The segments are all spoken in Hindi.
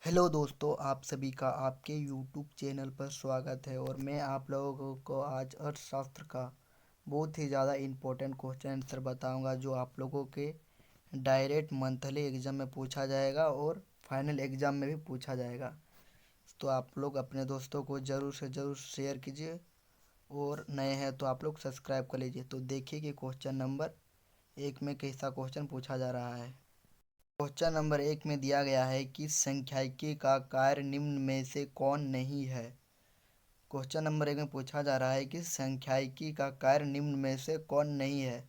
हेलो दोस्तों, आप सभी का आपके यूट्यूब चैनल पर स्वागत है। और मैं आप लोगों को आज अर्थशास्त्र का बहुत ही ज़्यादा इम्पोर्टेंट क्वेश्चन आंसर बताऊंगा, जो आप लोगों के डायरेक्ट मंथली एग्ज़ाम में पूछा जाएगा और फाइनल एग्ज़ाम में भी पूछा जाएगा। तो आप लोग अपने दोस्तों को ज़रूर से ज़रूर शेयर कीजिए, और नए हैं तो आप लोग सब्सक्राइब कर लीजिए। तो देखिए कि क्वेश्चन नंबर 1 में कैसा क्वेश्चन पूछा जा रहा है। क्वेश्चन नंबर 1 में दिया गया है कि सांख्यिकी का कार्य निम्न में से कौन नहीं है। क्वेश्चन नंबर 1 में पूछा जा रहा है कि सांख्यिकी का कार्य निम्न में से कौन नहीं है।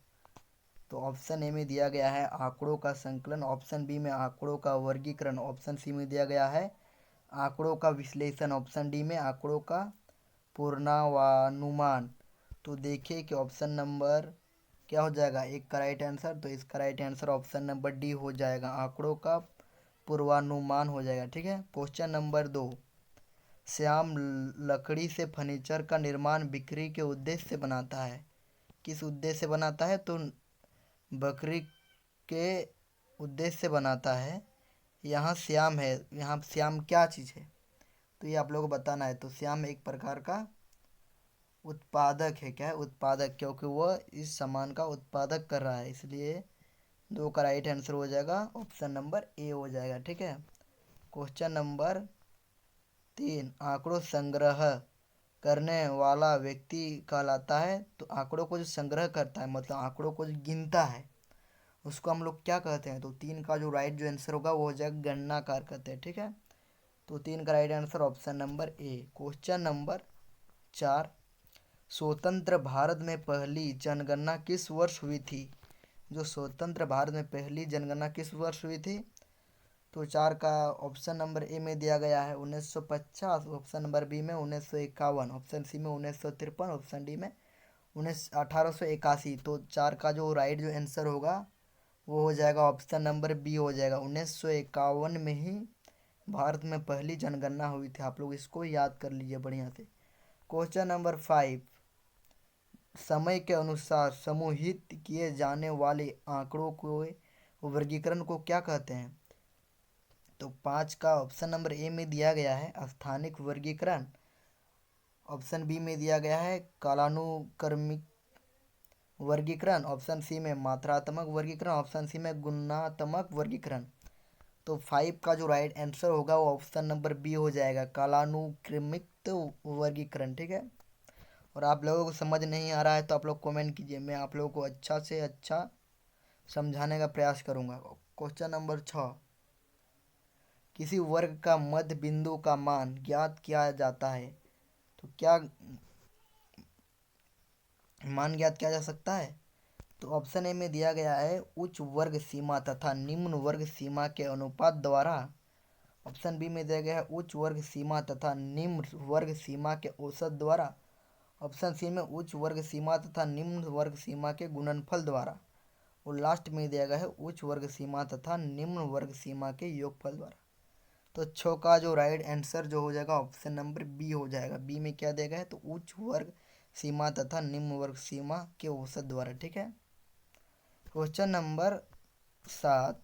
तो ऑप्शन ए में दिया गया है आंकड़ों का संकलन, ऑप्शन बी में आंकड़ों का वर्गीकरण, ऑप्शन सी में दिया गया है आंकड़ों का विश्लेषण, ऑप्शन डी में आंकड़ों का पूर्वानुमान। तो देखिए कि ऑप्शन नंबर क्या हो जाएगा एक का राइट आंसर। तो इसका right answer option number D हो जाएगा, आंकड़ों का पूर्वानुमान हो जाएगा। ठीक है। क्वेश्चन नंबर 2, श्याम लकड़ी से फर्नीचर का निर्माण बिक्री के उद्देश्य से बनाता है। किस उद्देश्य से बनाता है? तो बकरी के उद्देश्य से बनाता है। यहाँ श्याम है, यहाँ श्याम क्या चीज़ है तो ये आप लोगों को बताना है। तो श्याम एक प्रकार का उत्पादक है। क्या है? उत्पादक, क्योंकि वह इस सामान का उत्पादक कर रहा है, इसलिए 2 का राइट आंसर हो जाएगा, ऑप्शन नंबर ए हो जाएगा। ठीक है। क्वेश्चन नंबर 3, आंकड़ों संग्रह करने वाला व्यक्ति कहलाता है। तो आंकड़ों को जो संग्रह करता है, मतलब आंकड़ों को जो गिनता है, उसको हम लोग क्या कहते हैं? तो 3 का जो राइट जो आंसर होगा वो हो जाएगा गणनाकार कहते हैं। ठीक है। तो 3 का राइट आंसर ऑप्शन नंबर ए। क्वेश्चन नंबर 4, स्वतंत्र भारत में पहली जनगणना किस वर्ष हुई थी? जो स्वतंत्र भारत में पहली जनगणना किस वर्ष हुई थी? तो 4 का ऑप्शन नंबर ए में दिया गया है 1950, ऑप्शन नंबर बी में 1951, ऑप्शन सी में 1953, ऑप्शन डी में 1881। तो 4 का जो राइट जो आंसर होगा वो हो जाएगा ऑप्शन नंबर बी हो जाएगा। 1951 में ही भारत में पहली जनगणना हुई थी। आप लोग इसको याद कर लीजिए बढ़िया से। क्वेश्चन नंबर 5, समय के अनुसार समूहित किए जाने वाले आंकड़ों को वर्गीकरण को क्या कहते हैं? तो 5 का ऑप्शन नंबर ए में दिया गया है स्थानिक वर्गीकरण, ऑप्शन बी में दिया गया है कालानुक्रमिक वर्गीकरण, ऑप्शन सी में मात्रात्मक वर्गीकरण, ऑप्शन सी में गुणात्मक वर्गीकरण। तो 5 का जो राइट आंसर होगा वो ऑप्शन नंबर बी हो जाएगा, कालानुक्रमिक वर्गीकरण। ठीक है। और आप लोगों को समझ नहीं आ रहा है तो आप लोग कमेंट कीजिए, मैं आप लोगों को अच्छा से अच्छा समझाने का प्रयास करूंगा। क्वेश्चन नंबर 6, किसी वर्ग का मध्य बिंदु का मान ज्ञात किया जाता है। तो क्या मान ज्ञात किया जा सकता है? तो ऑप्शन ए में दिया गया है उच्च वर्ग सीमा तथा निम्न वर्ग सीमा के अनुपात द्वारा, ऑप्शन बी में दिया गया है उच्च वर्ग सीमा तथा निम्न वर्ग सीमा के औसत द्वारा, ऑप्शन सी में उच्च वर्ग सीमा तथा निम्न वर्ग सीमा के गुणनफल द्वारा, और लास्ट में दिया गया है उच्च वर्ग सीमा तथा निम्न वर्ग सीमा के योगफल द्वारा। तो 6 का जो राइट आंसर जो हो जाएगा ऑप्शन नंबर बी हो जाएगा। बी में क्या दिया गया है? तो उच्च वर्ग सीमा तथा निम्न वर्ग सीमा के औसत द्वारा। ठीक है। क्वेश्चन नंबर 7,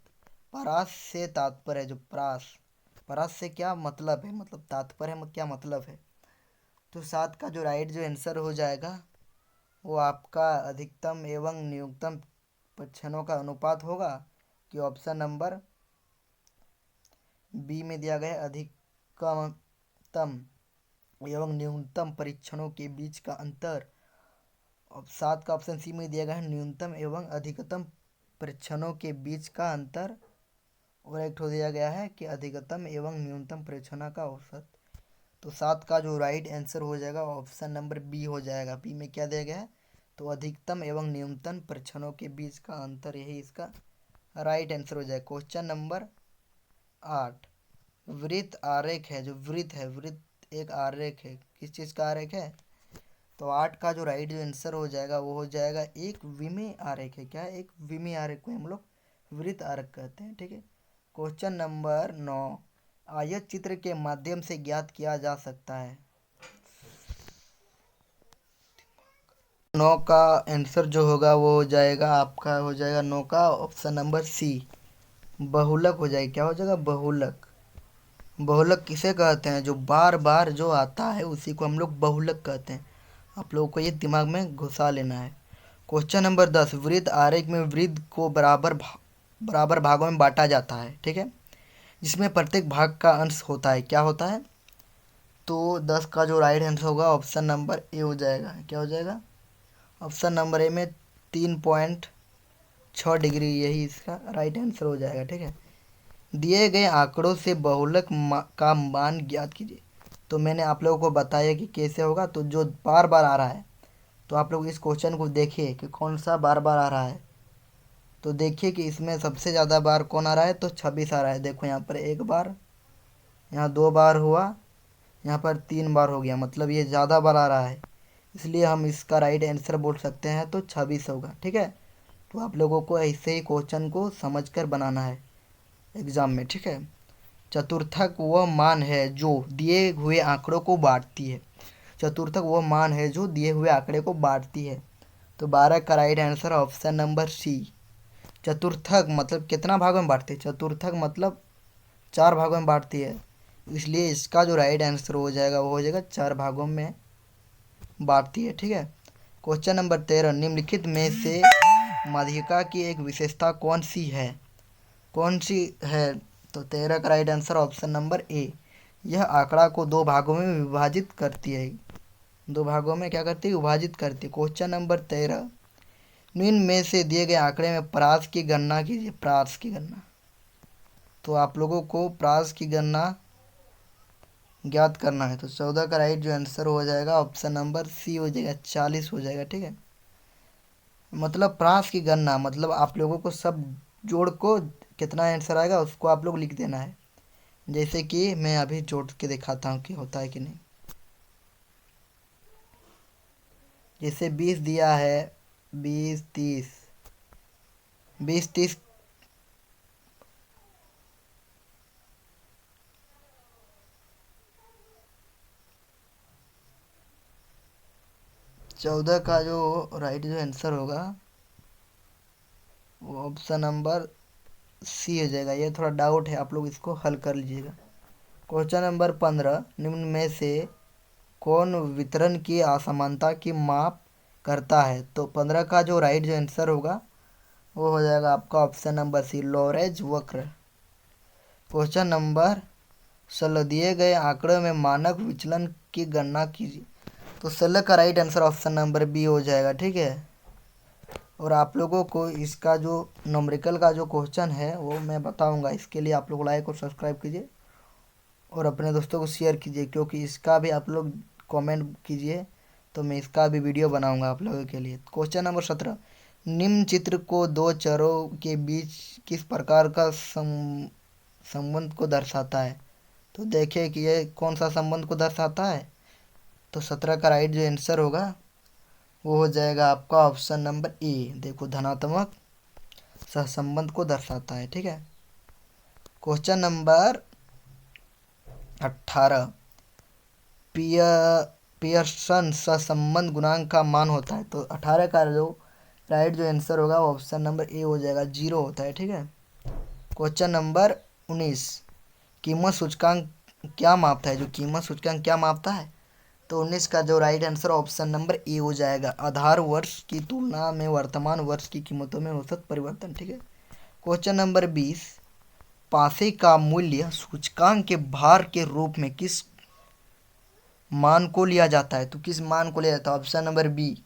परास से तात्पर्य है। जो परास से क्या मतलब है, मतलब तात्पर्य में क्या मतलब है? तो 7 का जो राइट जो आंसर हो जाएगा वो आपका अधिकतम एवं न्यूनतम परीक्षणों का अनुपात होगा, कि ऑप्शन नंबर बी में दिया गया है अधिकतम एवं न्यूनतम परीक्षणों के बीच का अंतर। अब 7 का ऑप्शन सी में दिया गया है न्यूनतम एवं अधिकतम परीक्षणों के बीच का अंतर, और एक ठो दिया गया है कि अधिकतम एवं न्यूनतम परीक्षणों का औसत। तो 7 का जो राइट आंसर हो जाएगा ऑप्शन नंबर बी हो जाएगा। बी में क्या दिया गया है? तो अधिकतम एवं न्यूनतम परीक्षणों के बीच का अंतर, यही इसका राइट आंसर हो जाएगा। क्वेश्चन नंबर 8, वृत्त आरेख है। जो वृत्त है, वृत्त एक आरेख है, किस चीज़ का आरेख है? तो 8 का जो राइट जो आंसर हो जाएगा वो हो जाएगा एक विमीय आरेख है। क्या है? एक विमीय आरेख को हम लोग वृत्त आरेख कहते हैं। ठीक है। क्वेश्चन नंबर 9, आयत चित्र के माध्यम से ज्ञात किया जा सकता है। 9 का आंसर जो होगा वो हो जाएगा आपका, हो जाएगा 9 का ऑप्शन नंबर सी, बहुलक हो जाएगा। क्या हो जाएगा? बहुलक। बहुलक किसे कहते हैं? जो बार बार जो आता है उसी को हम लोग बहुलक कहते हैं। आप लोगों को ये दिमाग में घुसा लेना है। क्वेश्चन नंबर 10, वृत्त आरेख में वृत्त को बराबर भागों में बांटा जाता है, ठीक है, जिसमें प्रत्येक भाग का अंश होता है। क्या होता है? तो 10 का जो राइट आंसर होगा ऑप्शन नंबर ए हो जाएगा। क्या हो जाएगा? ऑप्शन नंबर ए में 3.6 डिग्री, यही इसका राइट आंसर हो जाएगा, ठीक है। दिए गए आंकड़ों से बहुलक का मान ज्ञात कीजिए। तो मैंने आप लोगों को बताया कि कैसे होगा। तो जो बार बार आ रहा है, तो आप लोग इस क्वेश्चन को देखिए कि कौन सा बार बार आ रहा है। तो देखिए कि इसमें सबसे ज़्यादा बार कौन आ रहा है, तो 26 आ रहा है। देखो यहाँ पर एक बार, यहाँ 2 बार हुआ, यहाँ पर 3 बार हो गया, मतलब ये ज़्यादा बार आ रहा है, इसलिए हम इसका राइट आंसर बोल सकते हैं, तो 26 होगा, ठीक है। तो आप लोगों को ऐसे ही क्वेश्चन को समझकर बनाना है एग्ज़ाम में, ठीक है। चतुर्थक वह मान है जो दिए हुए आंकड़ों को बांटती है। चतुर्थक वह मान है जो दिए हुए आंकड़े को बांटती है। तो 12 का right answer option number C. चतुर्थक मतलब कितना भागों में बांटती है? चतुर्थक मतलब 4 भागों में बांटती है, इसलिए इसका जो राइट आंसर हो जाएगा वो हो जाएगा 4 भागों में बांटती है, ठीक है। क्वेश्चन नंबर 13, निम्नलिखित में से माध्यिका की एक विशेषता कौन सी है? कौन सी है? तो 13 का राइट आंसर ऑप्शन नंबर ए। यह आंकड़ा को 2 भागों में विभाजित करती है। 2 भागों में क्या करती है? विभाजित करती है। क्वेश्चन नंबर 13, निम्न में से दिए गए आंकड़े में प्रास की गणना कीजिए। प्रास की गणना, तो आप लोगों को प्रास की गणना ज्ञात करना है। तो 14 का राइट जो आंसर हो जाएगा ऑप्शन नंबर सी हो जाएगा, 40 हो जाएगा, ठीक है। मतलब प्रास की गणना मतलब आप लोगों को सब जोड़ को कितना आंसर आएगा उसको आप लोग लिख देना है। जैसे कि मैं अभी जोड़ के दिखाता हूँ कि होता है कि नहीं। जैसे 20 दिया है, 20 30, 20 30, 14 का जो राइट जो आंसर होगा वो ऑप्शन नंबर सी हो जाएगा। ये थोड़ा डाउट है, आप लोग इसको हल कर लीजिएगा। क्वेश्चन नंबर 15, निम्न में से कौन वितरण की असमानता की माप करता है? तो 15 का जो राइट जो आंसर होगा वो हो जाएगा आपका ऑप्शन नंबर सी, लॉरेंज वक्र। क्वेश्चन नंबर 16, दिए गए आंकड़े में मानक विचलन की गणना कीजिए। तो 16 का right answer option number B हो जाएगा, ठीक है। और आप लोगों को इसका जो न्यूमेरिकल का जो क्वेश्चन है वो मैं बताऊंगा। इसके लिए आप लोग लाइक और सब्सक्राइब कीजिए और अपने दोस्तों को शेयर कीजिए, क्योंकि इसका भी आप लोग कमेंट कीजिए तो मैं इसका भी वीडियो बनाऊंगा आप लोगों के लिए। क्वेश्चन नंबर 17, निम्न चित्र को दो चरों के बीच किस प्रकार का संबंध को दर्शाता है? तो देखिए कि ये कौन सा संबंध को दर्शाता है। तो 17 का राइट जो आंसर होगा वो हो जाएगा आपका ऑप्शन नंबर ए। देखो, धनात्मक सहसंबंध को दर्शाता है, ठीक है। क्वेश्चन नंबर 18, पियर्सन सहसंबंध गुणांक का मान होता है। तो 18 का जो राइट जो आंसर होगा वो ऑप्शन नंबर ए हो जाएगा, 0 होता है, ठीक है। क्वेश्चन नंबर 19, कीमत सूचकांक क्या मापता है? जो कीमत सूचकांक क्या मापता है? तो 19 का जो राइट आंसर ऑप्शन नंबर ए हो जाएगा, आधार वर्ष की तुलना में वर्तमान वर्ष की कीमतों में औसत परिवर्तन, ठीक है। क्वेश्चन नंबर 20, पासे का मूल्य सूचकांक के भार के रूप में किस मान को लिया जाता है? तो किस मान को लिया जाता है? ऑप्शन नंबर बी,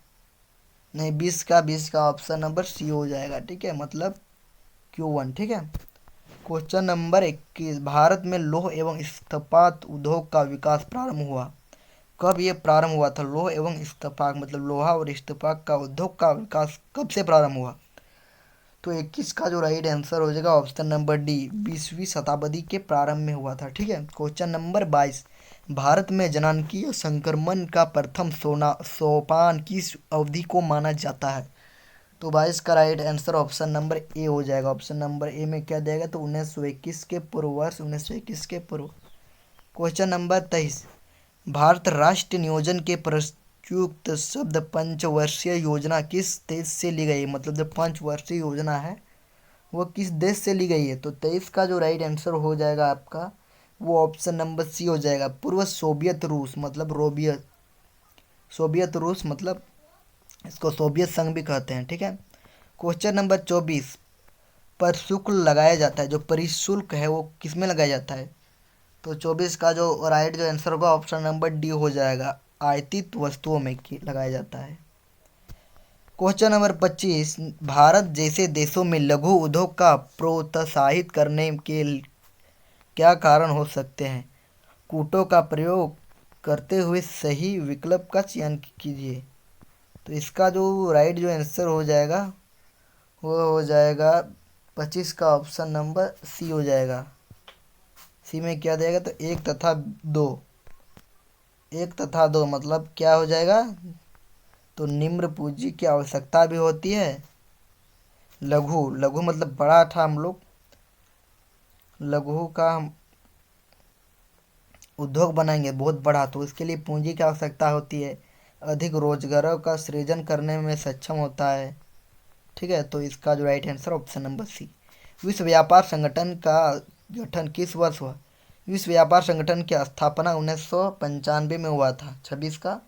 नहीं 20 का ऑप्शन नंबर सी हो जाएगा, ठीक है, मतलब Q1, ठीक है। क्वेश्चन नंबर 21, भारत में लौह एवं इस्पात उद्योग का विकास प्रारंभ हुआ। कब ये प्रारंभ हुआ था? लौह एवं इस्पात मतलब लोहा और इस्पात का उद्योग का विकास कब से प्रारंभ हुआ? तो 21 का जो राइट आंसर हो जाएगा ऑप्शन नंबर डी, 20वीं शताब्दी के प्रारंभ में हुआ था, ठीक है। क्वेश्चन नंबर 22, भारत में जनांकीय संक्रमण का प्रथम सोपान किस अवधि को माना जाता है? तो 22 का राइट आंसर ऑप्शन नंबर ए हो जाएगा। ऑप्शन नंबर ए में क्या देगा? तो 1921 के पूर्व, वर्ष 1921 के पूर्व। क्वेश्चन नंबर 23, भारत राष्ट्र नियोजन के प्रयुक्त शब्द पंचवर्षीय योजना किस देश से ली गई? मतलब जो 5 वर्षीय योजना है वो किस देश से ली गई है? तो 23 का जो राइट आंसर हो जाएगा आपका वो ऑप्शन नंबर सी हो जाएगा। पूर्व सोवियत रूस मतलब सोवियत रूस मतलब इसको सोवियत संघ भी कहते हैं, ठीक है। क्वेश्चन नंबर 24, पर शुल्क लगाया जाता है, जो परिशुल्क है वो किस में लगाया जाता है? तो 24 का जो राइट जो आंसर होगा ऑप्शन नंबर डी हो जाएगा, आयातित वस्तुओं में लगाया जाता है। क्वेश्चन नंबर 25, भारत जैसे देशों में लघु उद्योग का प्रोत्साहित करने के क्या कारण हो सकते हैं? कूटों का प्रयोग करते हुए सही विकल्प का चयन कीजिए। तो इसका जो राइट जो आंसर हो जाएगा वो हो जाएगा 25 का ऑप्शन नंबर सी हो जाएगा। सी में क्या देगा? तो एक तथा दो मतलब क्या हो जाएगा? तो निम्न पूंजी की आवश्यकता भी होती है। लघु लघु मतलब बड़ा था, हम लोग लघु का हम उद्योग बनाएंगे बहुत बड़ा, तो इसके लिए पूंजी की आवश्यकता होती है, अधिक रोजगारों का सृजन करने में सक्षम होता है, ठीक है। तो इसका जो right answer option number C. विश्व व्यापार संगठन का गठन किस वर्ष हुआ? विश्व व्यापार संगठन की स्थापना 1995 में हुआ था। 26 का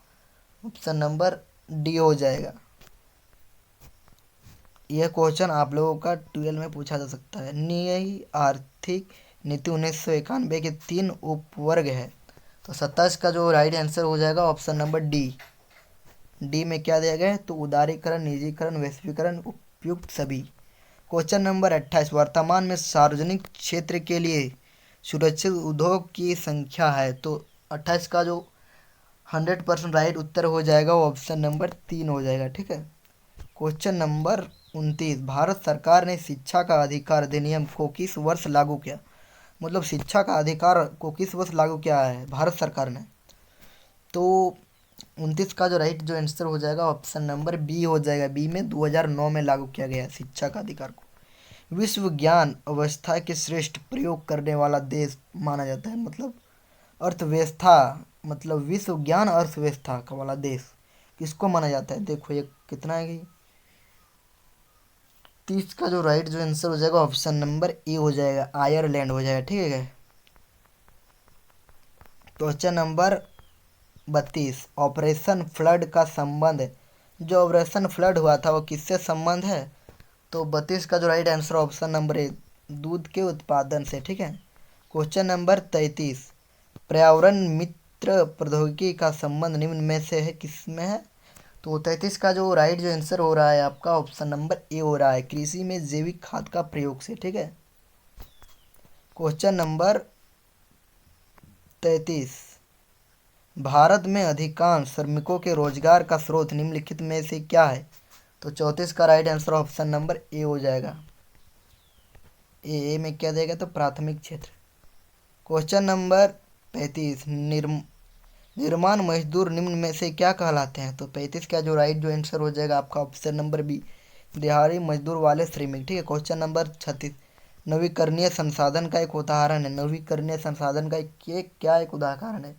ऑप्शन नंबर डी हो जाएगा। यह क्वेश्चन आप लोगों का 12 में पूछा जा सकता है। नई आर्थिक नीति 1991 के 3 उपवर्ग है। तो 27 का जो राइट आंसर हो जाएगा ऑप्शन नंबर डी। डी में क्या दिया गया है? तो उदारीकरण, निजीकरण, वैश्वीकरण, उपयुक्त सभी। क्वेश्चन नंबर 28, वर्तमान में सार्वजनिक क्षेत्र के लिए सुरक्षित उद्योग की संख्या है। तो 28 का जो 100% राइट उत्तर हो जाएगा वो ऑप्शन नंबर 3 हो जाएगा, ठीक है। क्वेश्चन नंबर 29, भारत सरकार ने शिक्षा का अधिकार अधिनियम को किस वर्ष लागू किया? मतलब शिक्षा का अधिकार को किस वर्ष लागू किया है भारत सरकार ने? तो 29 का जो राइट जो आंसर हो जाएगा ऑप्शन नंबर बी हो जाएगा। बी में 2009 में लागू किया गया शिक्षा का अधिकार को। विश्व ज्ञान अवस्था के श्रेष्ठ प्रयोग करने वाला देश माना जाता है, मतलब अर्थव्यवस्था, मतलब विश्व ज्ञान अर्थव्यवस्था का वाला देश किसको माना जाता है? देखो ये कितना है कि 30 का जो राइट जो आंसर हो जाएगा ऑप्शन नंबर ए हो जाएगा, आयरलैंड हो जाएगा, ठीक है। क्वेश्चन नंबर 32, ऑपरेशन फ्लड का संबंध, जो ऑपरेशन फ्लड हुआ था वो किससे संबंध है? तो 32 का जो राइट आंसर ऑप्शन नंबर ए, दूध के उत्पादन से, ठीक है। क्वेश्चन नंबर 33, पर्यावरण मित्र प्रौद्योगिकी का संबंध निम्न में से है किस में है? तो 33 का जो राइट जो आंसर हो रहा है आपका ऑप्शन नंबर ए हो रहा है, कृषि में जैविक खाद का प्रयोग से, ठीक है। क्वेश्चन नंबर 33, भारत में अधिकांश श्रमिकों के रोजगार का स्रोत निम्नलिखित में से क्या है? तो 34 का राइट आंसर ऑप्शन नंबर ए हो जाएगा। ए में क्या देगा? तो प्राथमिक क्षेत्र। क्वेश्चन नंबर 35, निर्माण मजदूर निम्न में से क्या कहलाते हैं? तो 35 का जो राइट जो आंसर हो जाएगा आपका ऑप्शन नंबर बी, दिहाड़ी मजदूर वाले श्रमिक, ठीक है। क्वेश्चन नंबर 36, नवीकरणीय संसाधन का एक उदाहरण है। नवीकरणीय संसाधन का क्या एक उदाहरण है?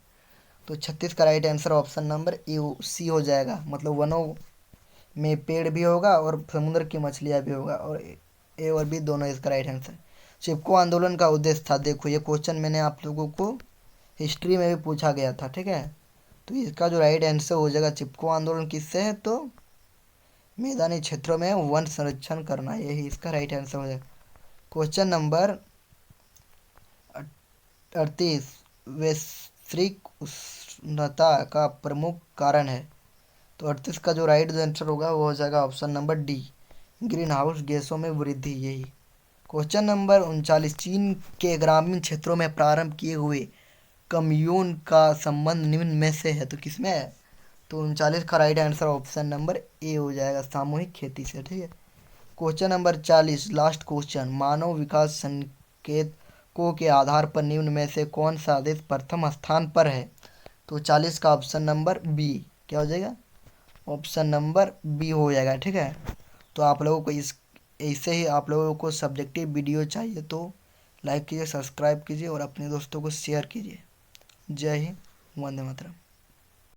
तो 36 का right answer option number A C हो जाएगा, मतलब वनों में पेड़ भी होगा और समुद्र की मछलियाँ भी होगा, और ए और बी दोनों इसका राइट आंसर। चिपको आंदोलन का उद्देश्य था, देखो ये क्वेश्चन मैंने आप लोगों को हिस्ट्री में भी पूछा गया था, ठीक है। तो इसका जो राइट आंसर हो जाएगा, चिपको आंदोलन किससे है? तो मैदानी क्षेत्रों में वन संरक्षण करना, यही इसका राइट आंसर हो जाएगा। क्वेश्चन नंबर 38, वैश्विक उष्णता का प्रमुख कारण है। तो 38 का जो राइट आंसर होगा वो हो जाएगा option number D, green house गैसों में वृद्धि, यही। क्वेश्चन नंबर 39, चीन के ग्रामीण क्षेत्रों में प्रारंभ किए हुए कम्यून का संबंध निम्न में से है, तो किसमें है? तो 39 का राइट आंसर ऑप्शन नंबर ए हो जाएगा, सामूहिक खेती से, ठीक है। क्वेश्चन नंबर 40, लास्ट क्वेश्चन, मानव विकास संकेतकों के आधार पर निम्न में से कौन सा देश प्रथम स्थान पर है? तो 40 का ऑप्शन नंबर बी क्या हो जाएगा? ऑप्शन नंबर बी हो जाएगा, ठीक है। तो आप लोगों को इस ऐसे ही आप लोगों को सब्जेक्टिव वीडियो चाहिए तो लाइक कीजिए, सब्सक्राइब कीजिए और अपने दोस्तों को शेयर कीजिए। जय हिंद, वंदे मातरम।